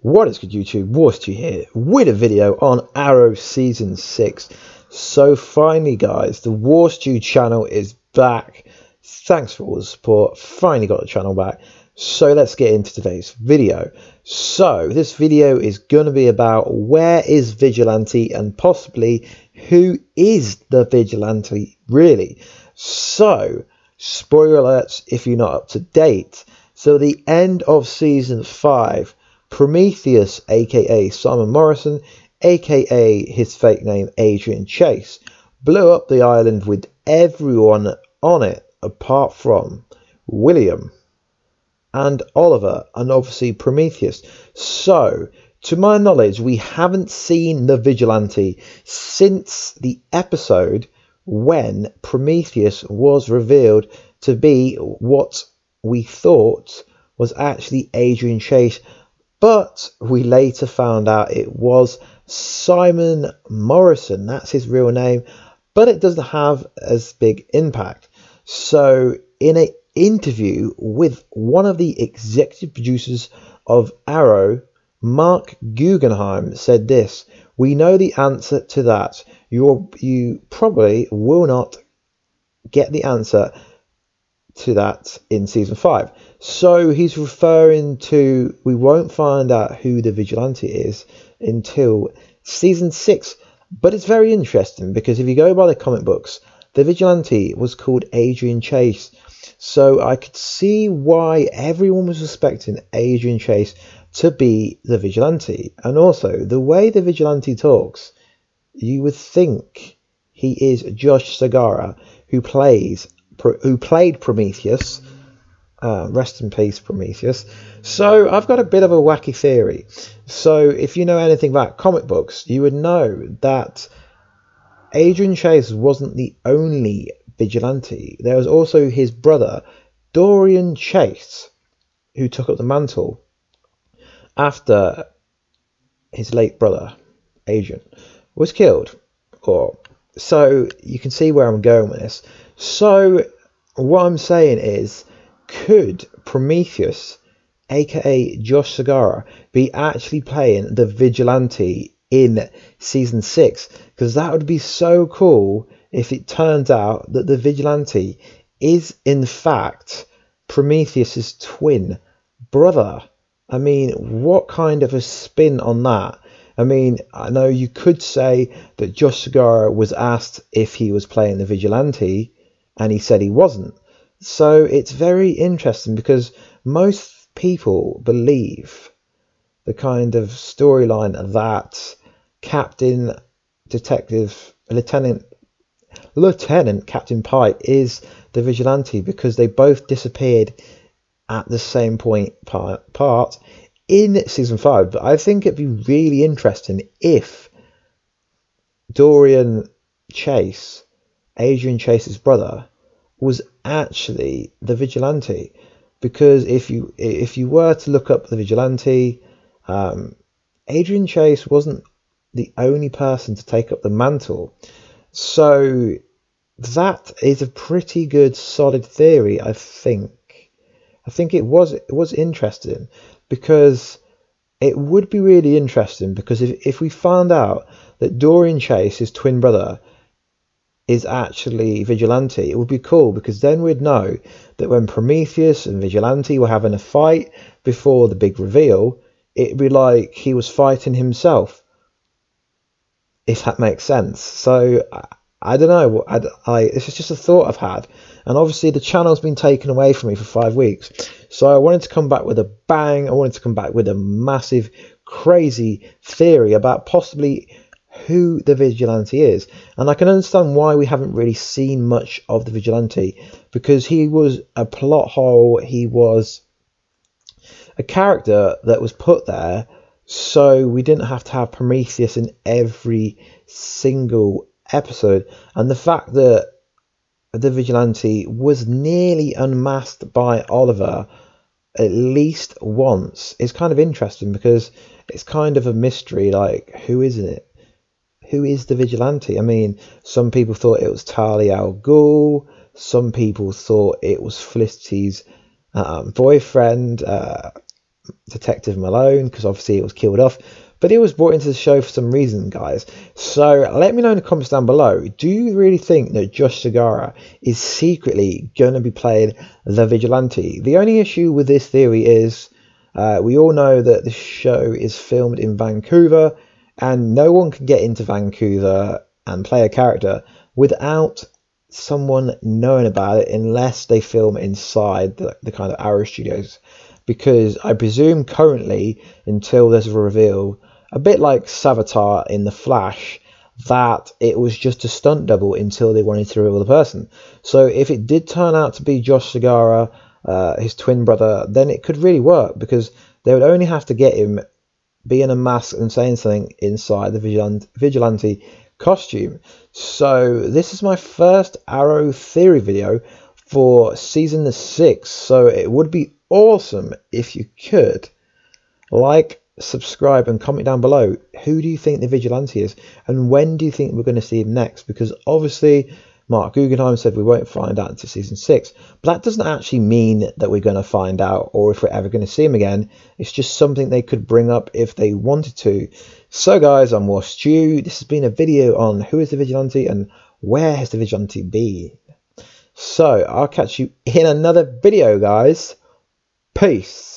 What is good, YouTube? Warstu here with a video on Arrow Season 6. So finally guys, the Warstu channel is back. Thanks for all the support. Finally got the channel back. So let's get into today's video. So this video is going to be about where is Vigilante and possibly who is the Vigilante really. So spoiler alerts if you're not up to date. So the end of Season 5, Prometheus, aka Simon Morrison, aka his fake name Adrian Chase, blew up the island with everyone on it apart from William and Oliver and obviously Prometheus. So to my knowledge, we haven't seen the Vigilante since the episode when Prometheus was revealed to be what we thought was actually Adrian Chase, but we later found out it was Simon Morrison. That's his real name, but it doesn't have as big impact. So in an interview with one of the executive producers of Arrow, Mark Guggenheim said this: "We know the answer to that. You probably will not get the answer to that in Season 5. So he's referring to we won't find out who the Vigilante is until Season 6. But it's very interesting because if you go by the comic books, the Vigilante was called Adrian Chase. So I could see why everyone was expecting Adrian Chase to be the Vigilante. And also the way the Vigilante talks, you would think he is Josh Segarra, who played Prometheus. Rest in peace, Prometheus. So I've got a bit of a wacky theory. So if you know anything about comic books, you would know that Adrian Chase wasn't the only Vigilante. There was also his brother, Dorian Chase, who took up the mantle after his late brother, Adrian, was killed. So you can see where I'm going with this. So what I'm saying is, could Prometheus, aka Josh Segarra, be actually playing the Vigilante in Season 6? Because that would be so cool if it turns out that the Vigilante is in fact Prometheus's twin brother. I mean, what kind of a spin on that? I mean, I know you could say that Josh Segarra was asked if he was playing the Vigilante and he said he wasn't. So it's very interesting because most people believe the kind of storyline that Lieutenant Captain Pike is the Vigilante because they both disappeared at the same part in Season 5. But I think it'd be really interesting if Dorian Chase, Adrian Chase's brother, was actually the Vigilante, because if you were to look up the Vigilante, Adrian Chase wasn't the only person to take up the mantle. So that is a pretty good solid theory. I think it was interesting, because it would be really interesting because if we found out that Dorian Chase, his twin brother, is actually Vigilante, it would be cool, because then we'd know that when Prometheus and Vigilante were having a fight before the big reveal, it'd be like he was fighting himself, if that makes sense. So I don't know, this is just a thought I've had, and obviously the channel's been taken away from me for 5 weeks, so I wanted to come back with a bang. I wanted to come back with a massive crazy theory about possibly who the Vigilante is. And I can understand why we haven't really seen much of the Vigilante, because he was a plot hole. He was a character that was put there so we didn't have to have Prometheus in every single episode. And the fact that the Vigilante was nearly unmasked by Oliver at least once is kind of interesting, because it's kind of a mystery, like who is it? Who is the Vigilante? I mean, some people thought it was Talia al Ghul. Some people thought it was Felicity's boyfriend, Detective Malone, because obviously it was killed off, but he was brought into the show for some reason, guys. So let me know in the comments down below, do you really think that Josh Segarra is secretly going to be playing the Vigilante? The only issue with this theory is we all know that the show is filmed in Vancouver, and no one can get into Vancouver and play a character without someone knowing about it, unless they film inside the kind of Arrow Studios. Because I presume currently, until there's a reveal, a bit like Savitar in The Flash, that it was just a stunt double until they wanted to reveal the person. So if it did turn out to be Josh Segarra, his twin brother, then it could really work, because they would only have to get him be in a mask and saying something inside the Vigilante costume. So this is my first Arrow theory video for season 6, so it would be awesome if you could like, subscribe and comment down below, who do you think the Vigilante is, and when do you think we're going to see him next? Because obviously Mark Guggenheim said we won't find out until season 6, but that doesn't actually mean that we're going to find out or if we're ever going to see him again. It's just something they could bring up if they wanted to. So guys, I'm Warstu. This has been a video on who is the Vigilante and where has the Vigilante been. So I'll catch you in another video, guys. Peace.